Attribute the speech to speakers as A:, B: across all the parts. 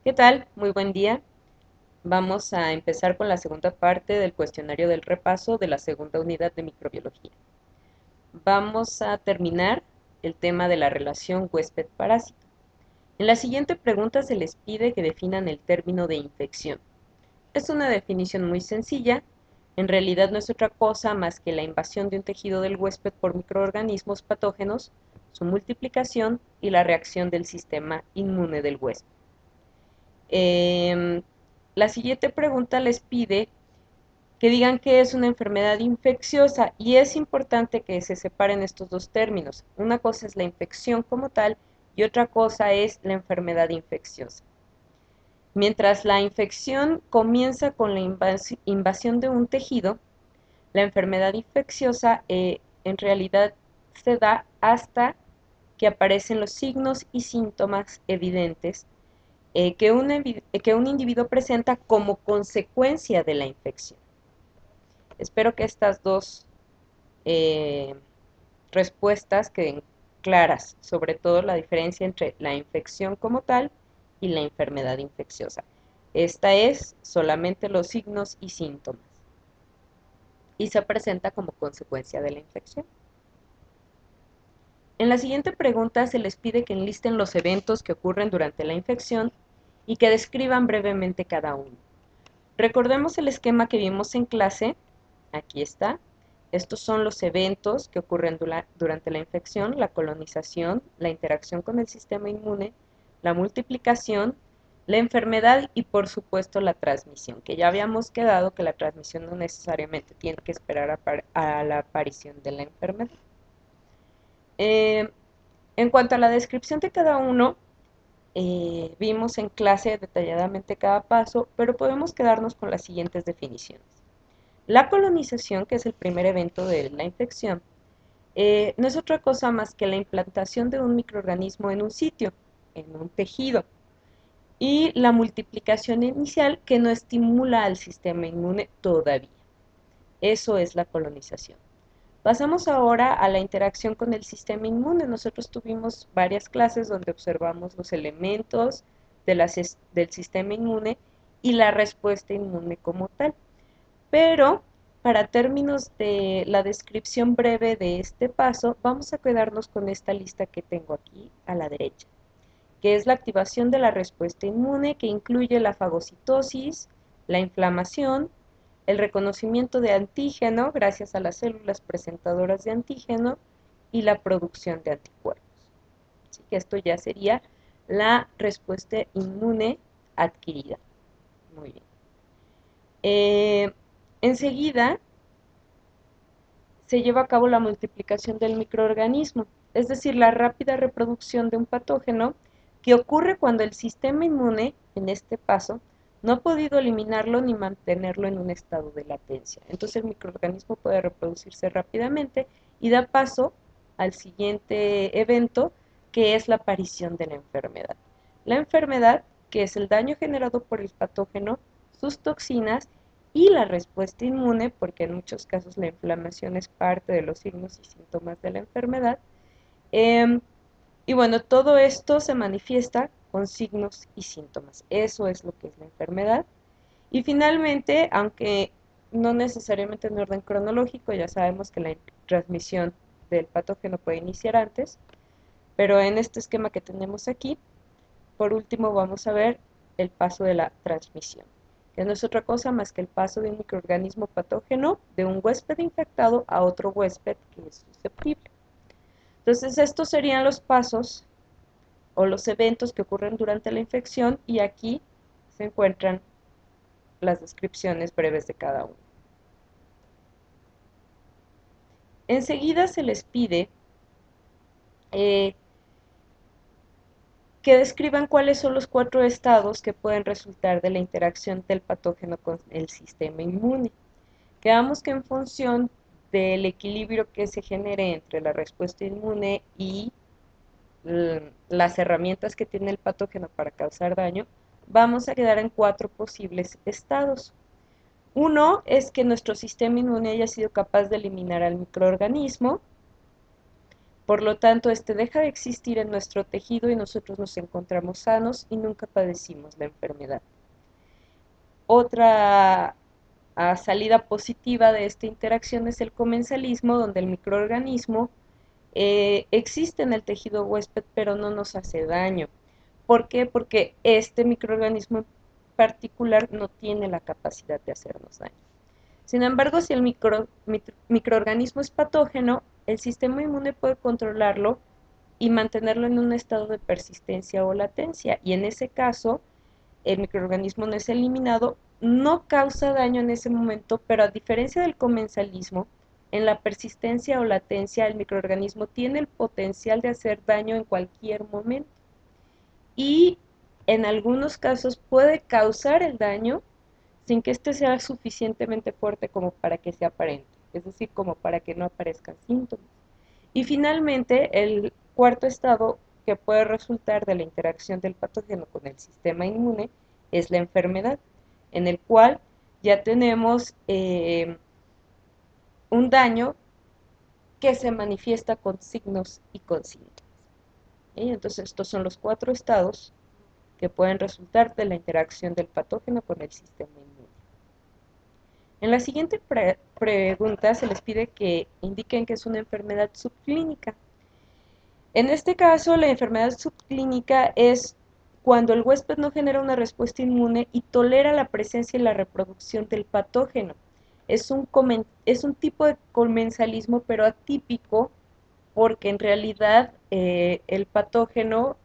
A: ¿Qué tal? Muy buen día. Vamos a empezar con la segunda parte del cuestionario del repaso de la segunda unidad de microbiología. Vamos a terminar el tema de la relación huésped-parásito. En la siguiente pregunta se les pide que definan el término de infección. Es una definición muy sencilla. En realidad no es otra cosa más que la invasión de un tejido del huésped por microorganismos patógenos, su multiplicación y la reacción del sistema inmune del huésped. Eh, la siguiente pregunta les pide que digan que es una enfermedad infecciosa y es importante que se separen estos dos términos. Una cosa es la infección como tal y otra cosa es la enfermedad infecciosa. Mientras la infección comienza con la invasión de un tejido, la enfermedad infecciosa en realidad se da hasta que aparecen los signos y síntomas evidentes que un individuo presenta como consecuencia de la infección. Espero que estas dos eh, respuestas queden claras, sobre todo la diferencia entre la infección como tal y la enfermedad infecciosa. Esta es solamente los signos y síntomas y se presenta como consecuencia de la infección. En la siguiente pregunta se les pide que enlisten los eventos que ocurren durante la infección y que describan brevemente cada uno. Recordemos el esquema que vimos en clase. Aquí está. Estos son los eventos que ocurren durante la infección: la colonización, la interacción con el sistema inmune, la multiplicación, la enfermedad y por supuesto la transmisión, que ya habíamos quedado que la transmisión no necesariamente tiene que esperar a la aparición de la enfermedad. En cuanto a la descripción de cada uno, vimos en clase detalladamente cada paso, pero podemos quedarnos con las siguientes definiciones. La colonización, que es el primer evento de la infección, no es otra cosa más que la implantación de un microorganismo en un sitio, en un tejido, y la multiplicación inicial que no estimula al sistema inmune todavía. Eso es la colonización. Pasamos ahora a la interacción con el sistema inmune. Nosotros tuvimos varias clases donde observamos los elementos del sistema inmune y la respuesta inmune como tal. Pero para términos de la descripción breve de este paso, vamos a quedarnos con esta lista que tengo aquí a la derecha, que es la activación de la respuesta inmune, que incluye la fagocitosis, la inflamación, el reconocimiento de antígeno gracias a las células presentadoras de antígeno y la producción de anticuerpos. Así que esto ya sería la respuesta inmune adquirida. Muy bien. Enseguida se lleva a cabo la multiplicación del microorganismo, es decir, la rápida reproducción de un patógeno que ocurre cuando el sistema inmune, en este paso, no ha podido eliminarlo ni mantenerlo en un estado de latencia. Entonces el microorganismo puede reproducirse rápidamente y da paso al siguiente evento, que es la aparición de la enfermedad. La enfermedad, que es el daño generado por el patógeno, sus toxinas y la respuesta inmune, porque en muchos casos la inflamación es parte de los signos y síntomas de la enfermedad. Y bueno, todo esto se manifiesta con signos y síntomas. Eso es lo que es la enfermedad. Y finalmente, aunque no necesariamente en orden cronológico, ya sabemos que la transmisión del patógeno puede iniciar antes, pero en este esquema que tenemos aquí, por último vamos a ver el paso de la transmisión, que no es otra cosa más que el paso de un microorganismo patógeno de un huésped infectado a otro huésped que es susceptible. Entonces, estos serían los pasos o los eventos que ocurren durante la infección y aquí se encuentran las descripciones breves de cada uno. Enseguida se les pide eh, que describan cuáles son los 4 estados que pueden resultar de la interacción del patógeno con el sistema inmune. Quedamos que en función del equilibrio que se genere entre la respuesta inmune y las herramientas que tiene el patógeno para causar daño, vamos a quedar en 4 posibles estados. Uno es que nuestro sistema inmune haya sido capaz de eliminar al microorganismo. Por lo tanto, este deja de existir en nuestro tejido y nosotros nos encontramos sanos y nunca padecimos la enfermedad. Otra salida positiva de esta interacción es el comensalismo, donde el microorganismo existe en el tejido huésped, pero no nos hace daño. ¿Por qué? Porque este microorganismo en particular no tiene la capacidad de hacernos daño. Sin embargo, si el microorganismo es patógeno, el sistema inmune puede controlarlo y mantenerlo en un estado de persistencia o latencia. Y en ese caso, el microorganismo no es eliminado, no causa daño en ese momento, pero a diferencia del comensalismo, en la persistencia o latencia, el microorganismo tiene el potencial de hacer daño en cualquier momento. Y en algunos casos puede causar el daño sin que éste sea suficientemente fuerte como para que sea aparente, es decir, como para que no aparezcan síntomas. Y finalmente, el cuarto estado que puede resultar de la interacción del patógeno con el sistema inmune es la enfermedad, en el cual ya tenemos un daño que se manifiesta con signos y con síntomas. Entonces, estos son los 4 estados que pueden resultar de la interacción del patógeno con el sistema inmune. En la siguiente pregunta se les pide que indiquen que es una enfermedad subclínica. En este caso, la enfermedad subclínica es cuando el huésped no genera una respuesta inmune y tolera la presencia y la reproducción del patógeno. Es un tipo de comensalismo, pero atípico, porque en realidad el patógeno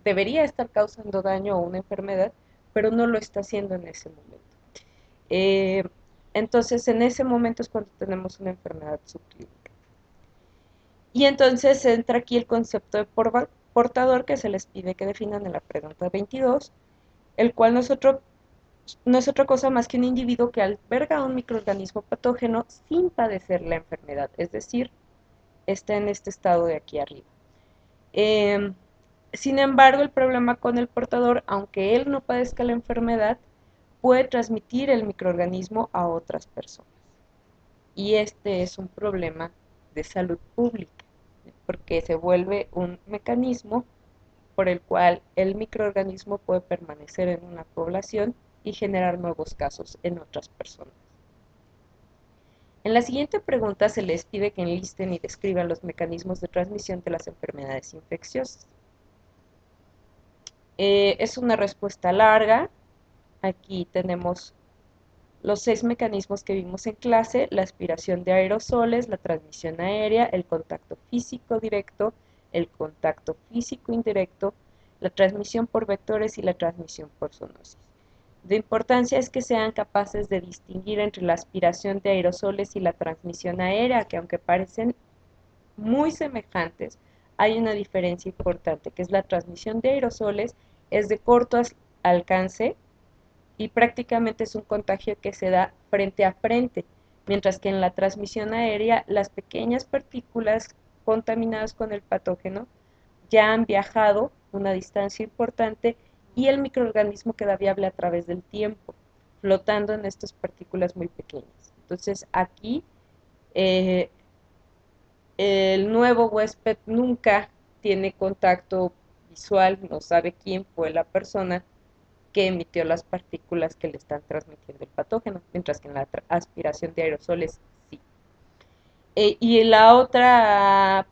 A: debería estar causando daño o una enfermedad, pero no lo está haciendo en ese momento. Eh, entonces, en ese momento es cuando tenemos una enfermedad subclínica. Y entonces entra aquí el concepto de portador que se les pide que definan en la pregunta 22, el cual no es otra cosa más que un individuo que alberga un microorganismo patógeno sin padecer la enfermedad, es decir, está en este estado de aquí arriba. Sin embargo, el problema con el portador, aunque él no padezca la enfermedad, puede transmitir el microorganismo a otras personas. Y este es un problema de salud pública, porque se vuelve un mecanismo por el cual el microorganismo puede permanecer en una población y generar nuevos casos en otras personas. En la siguiente pregunta se les pide que enlisten y describan los mecanismos de transmisión de las enfermedades infecciosas. Es una respuesta larga. Aquí tenemos los 6 mecanismos que vimos en clase: la aspiración de aerosoles, la transmisión aérea, el contacto físico directo, el contacto físico indirecto, la transmisión por vectores y la transmisión por zoonosis. De importancia es que sean capaces de distinguir entre la aspiración de aerosoles y la transmisión aérea, que aunque parecen muy semejantes, hay una diferencia importante, que es la transmisión de aerosoles es de corto alcance y prácticamente es un contagio que se da frente a frente, mientras que en la transmisión aérea las pequeñas partículas contaminadas con el patógeno ya han viajado una distancia importante y el microorganismo queda viable a través del tiempo, flotando en estas partículas muy pequeñas. Entonces aquí eh, el nuevo huésped nunca tiene contacto visual, no sabe quién fue la persona que emitió las partículas que le están transmitiendo el patógeno, mientras que en la aspiración de aerosoles sí. Y la otra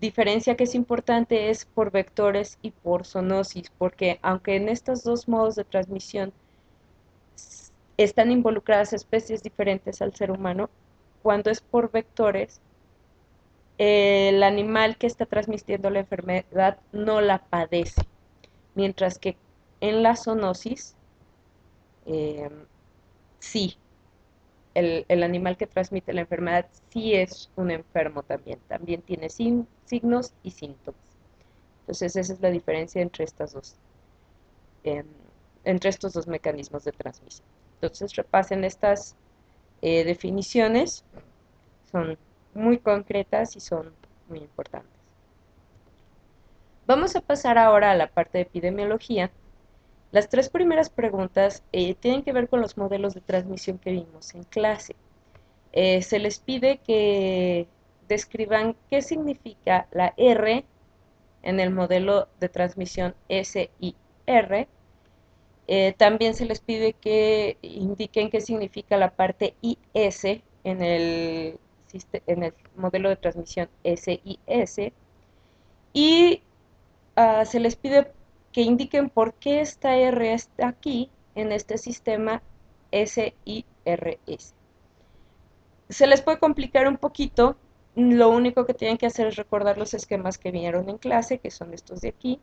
A: diferencia que es importante es por vectores y por zoonosis, porque aunque en estos dos modos de transmisión están involucradas especies diferentes al ser humano, cuando es por vectores, el animal que está transmitiendo la enfermedad no la padece, mientras que en la zoonosis eh, sí, el animal que transmite la enfermedad sí es un enfermo también tiene signos y síntomas. Entonces esa es la diferencia eh, entre estos dos mecanismos de transmisión. Entonces repasen estas definiciones, son muy concretas y son muy importantes. Vamos a pasar ahora a la parte de epidemiología. Las 3 primeras preguntas tienen que ver con los modelos de transmisión que vimos en clase. Se les pide que describan qué significa la R en el modelo de transmisión SIR. También se les pide que indiquen qué significa la parte IS en el modelo de transmisión SIS. Y se les pide que indiquen por qué esta R está aquí en este sistema SIRS. Se les puede complicar un poquito, lo único que tienen que hacer es recordar los esquemas que vieron en clase, que son estos de aquí.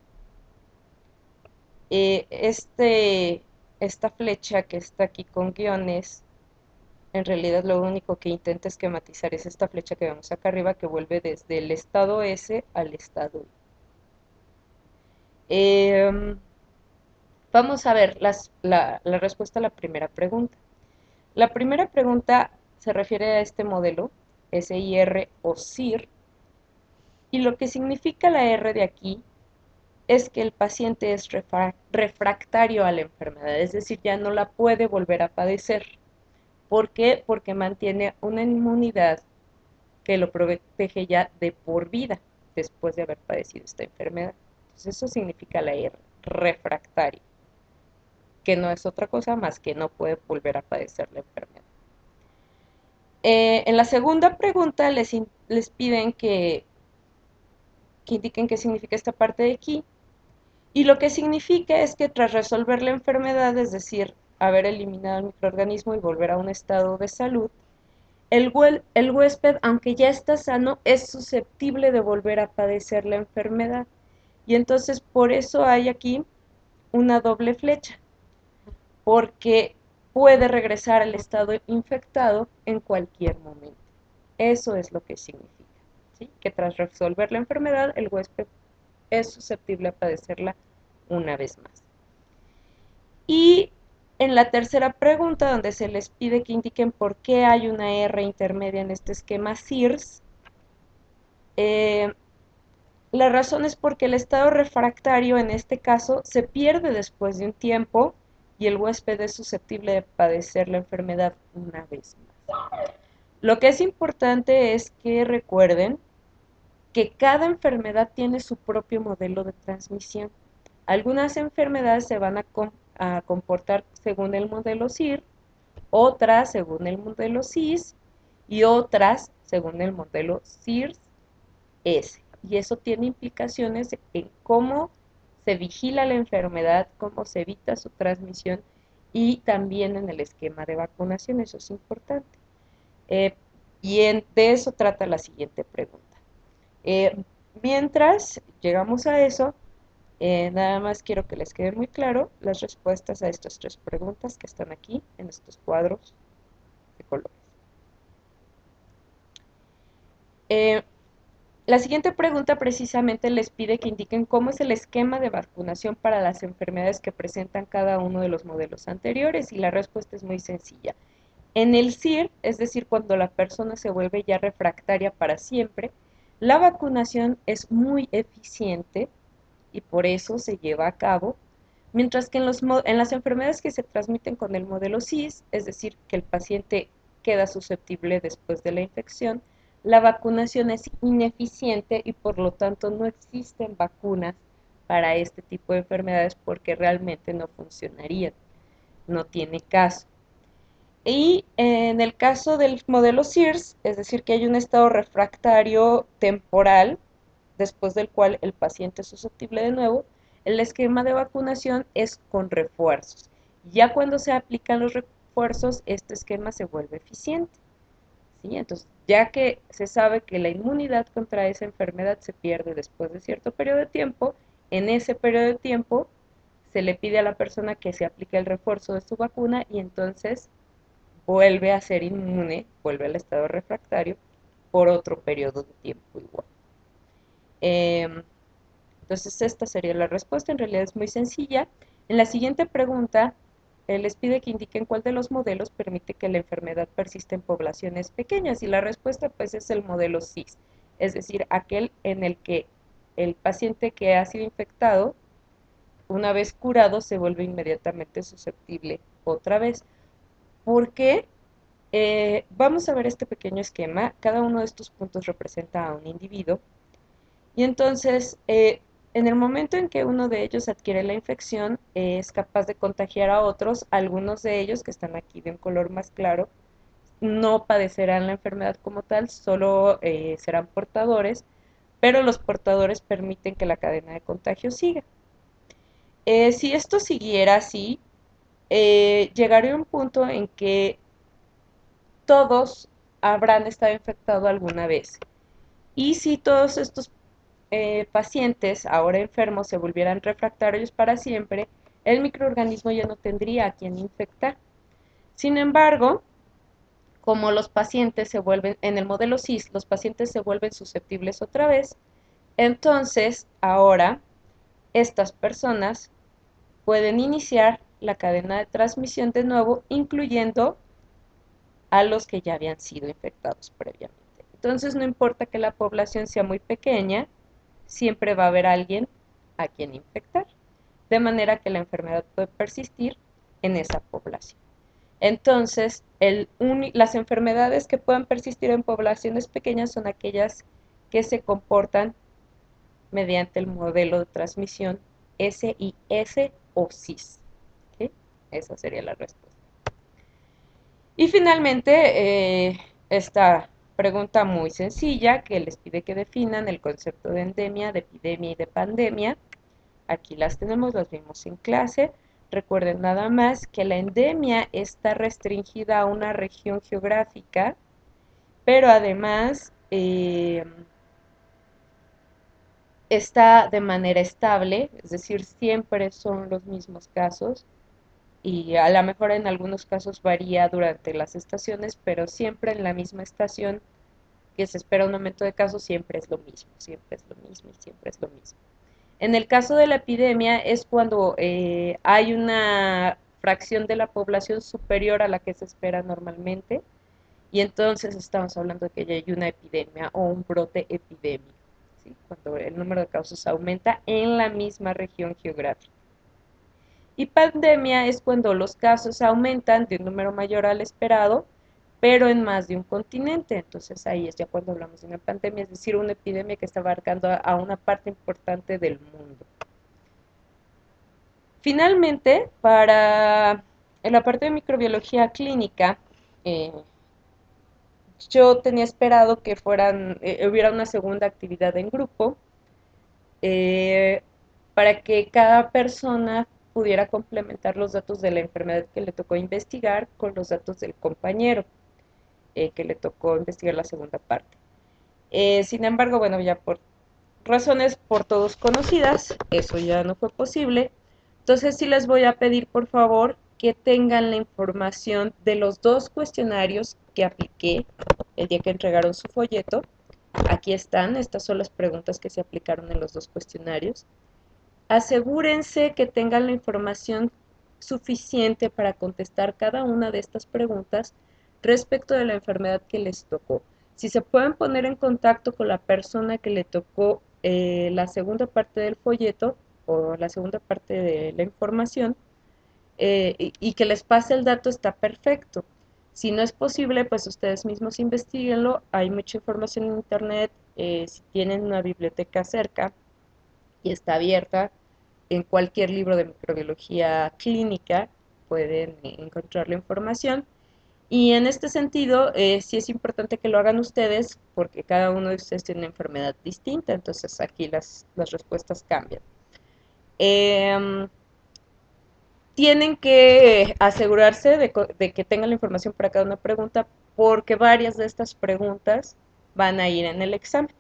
A: Esta flecha que está aquí con guiones, en realidad lo único que intenta esquematizar es esta flecha que vemos acá arriba, que vuelve desde el estado S al estado I. Vamos a ver la respuesta a la primera pregunta. La primera pregunta se refiere a este modelo, SIR o SIR, y lo que significa la R de aquí es que el paciente es refractario a la enfermedad, es decir, ya no la puede volver a padecer. ¿Por qué? Porque mantiene una inmunidad que lo protege ya de por vida después de haber padecido esta enfermedad. Entonces eso significa la R, refractario, que no es otra cosa más que no puede volver a padecer la enfermedad. En la segunda pregunta les piden que indiquen qué significa esta parte de aquí. Y lo que significa es que tras resolver la enfermedad, es decir, haber eliminado el microorganismo y volver a un estado de salud, el huésped, aunque ya está sano, es susceptible de volver a padecer la enfermedad. Y entonces por eso hay aquí una doble flecha, porque puede regresar al estado infectado en cualquier momento. Eso es lo que significa, ¿sí? Que tras resolver la enfermedad, el huésped es susceptible a padecerla una vez más. Y en la tercera pregunta, donde se les pide que indiquen por qué hay una R intermedia en este esquema SIRS, la razón es porque el estado refractario en este caso se pierde después de un tiempo y el huésped es susceptible de padecer la enfermedad una vez más. Lo que es importante es que recuerden que cada enfermedad tiene su propio modelo de transmisión. Algunas enfermedades se van a comportar según el modelo SIR, otras según el modelo SIS y otras según el modelo SIRS-S. Y eso tiene implicaciones en cómo se vigila la enfermedad, cómo se evita su transmisión y también en el esquema de vacunación, eso es importante. De eso trata la siguiente pregunta. Mientras llegamos a eso, nada más quiero que les quede muy claro las respuestas a estas tres preguntas que están aquí en estos cuadros de colores. La siguiente pregunta precisamente les pide que indiquen cómo es el esquema de vacunación para las enfermedades que presentan cada uno de los modelos anteriores, y la respuesta es muy sencilla. En el SIR, es decir, cuando la persona se vuelve ya refractaria para siempre, la vacunación es muy eficiente y por eso se lleva a cabo, mientras que en las enfermedades que se transmiten con el modelo SIS, es decir, que el paciente queda susceptible después de la infección, la vacunación es ineficiente y por lo tanto no existen vacunas para este tipo de enfermedades porque realmente no funcionarían, no tiene caso. Y en el caso del modelo SIRS, es decir, que hay un estado refractario temporal, después del cual el paciente es susceptible de nuevo, el esquema de vacunación es con refuerzos. Ya cuando se aplican los refuerzos, este esquema se vuelve eficiente. ¿Sí? Entonces, ya que se sabe que la inmunidad contra esa enfermedad se pierde después de cierto periodo de tiempo, en ese periodo de tiempo se le pide a la persona que se aplique el refuerzo de su vacuna y entonces vuelve a ser inmune, vuelve al estado refractario por otro periodo de tiempo igual. Entonces esta sería la respuesta, en realidad es muy sencilla. En la siguiente pregunta les pide que indiquen cuál de los modelos permite que la enfermedad persista en poblaciones pequeñas y la respuesta pues es el modelo SIS, es decir, aquel en el que el paciente que ha sido infectado, una vez curado, se vuelve inmediatamente susceptible otra vez. ¿Por qué? Vamos a ver este pequeño esquema. Cada uno de estos puntos representa a un individuo. Y entonces, en el momento en que uno de ellos adquiere la infección, es capaz de contagiar a otros. Algunos de ellos, que están aquí de un color más claro, no padecerán la enfermedad como tal, solo serán portadores, pero los portadores permiten que la cadena de contagio siga. Si esto siguiera así, llegaría un punto en que todos habrán estado infectados alguna vez. Y si todos estos pacientes ahora enfermos se volvieran refractarios para siempre, el microorganismo ya no tendría a quien infectar. Sin embargo, como los pacientes se vuelven, en el modelo CIS, los pacientes se vuelven susceptibles otra vez, entonces ahora estas personas pueden iniciar la cadena de transmisión de nuevo, incluyendo a los que ya habían sido infectados previamente. Entonces, no importa que la población sea muy pequeña, siempre va a haber alguien a quien infectar, de manera que la enfermedad puede persistir en esa población. Entonces, las enfermedades que puedan persistir en poblaciones pequeñas son aquellas que se comportan mediante el modelo de transmisión SIS o CIS. ¿Sí? Esa sería la respuesta. Y finalmente, esta pregunta muy sencilla que les pide que definan el concepto de endemia, de epidemia y de pandemia. Aquí las tenemos, las vimos en clase. Recuerden nada más que la endemia está restringida a una región geográfica, pero además está de manera estable, es decir, siempre son los mismos casos y a lo mejor en algunos casos varía durante las estaciones, pero siempre en la misma estación que se espera un aumento de casos, siempre es lo mismo, siempre es lo mismo y siempre es lo mismo. En el caso de la epidemia es cuando hay una fracción de la población superior a la que se espera normalmente y entonces estamos hablando de que ya hay una epidemia o un brote epidémico, ¿sí? Cuando el número de casos aumenta en la misma región geográfica. Y pandemia es cuando los casos aumentan de un número mayor al esperado, pero en más de un continente. Entonces ahí es ya cuando hablamos de una pandemia, es decir, una epidemia que está abarcando a una parte importante del mundo. Finalmente, para la parte de microbiología clínica, eh, yo tenía esperado que hubiera una segunda actividad en grupo eh, para que cada persona pudiera complementar los datos de la enfermedad que le tocó investigar con los datos del compañero que le tocó investigar la segunda parte. Sin embargo, bueno, ya por razones por todos conocidas, eso ya no fue posible. Entonces sí les voy a pedir por favor que tengan la información de los dos cuestionarios que apliqué el día que entregaron su folleto. Aquí están, estas son las preguntas que se aplicaron en los dos cuestionarios. Asegúrense que tengan la información suficiente para contestar cada una de estas preguntas respecto de la enfermedad que les tocó. Si se pueden poner en contacto con la persona que le tocó la segunda parte del folleto o la segunda parte de la información y que les pase el dato, está perfecto. Si no es posible, pues ustedes mismos investiguenlo. Hay mucha información en internet. Si tienen una biblioteca cerca y está abierta, en cualquier libro de microbiología clínica pueden encontrar la información. Y en este sentido, sí es importante que lo hagan ustedes porque cada uno de ustedes tiene una enfermedad distinta, entonces aquí las respuestas cambian. Tienen que asegurarse de que tengan la información para cada una pregunta porque varias de estas preguntas van a ir en el examen.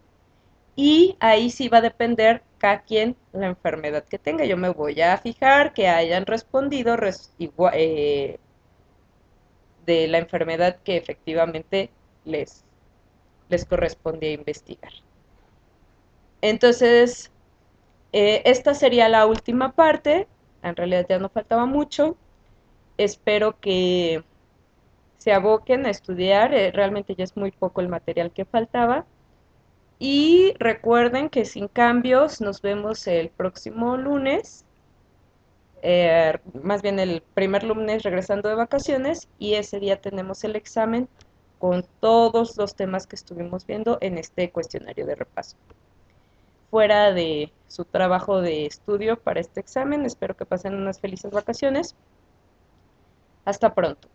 A: Y ahí sí va a depender cada quien la enfermedad que tenga. Yo me voy a fijar que hayan respondido de la enfermedad que efectivamente les correspondía investigar. Entonces, esta sería la última parte. En realidad ya no faltaba mucho. Espero que se aboquen a estudiar. Realmente ya es muy poco el material que faltaba. Y recuerden que sin cambios nos vemos el próximo lunes más bien el primer lunes regresando de vacaciones, y ese día tenemos el examen con todos los temas que estuvimos viendo en este cuestionario de repaso. Fuera de su trabajo de estudio para este examen, espero que pasen unas felices vacaciones. Hasta pronto.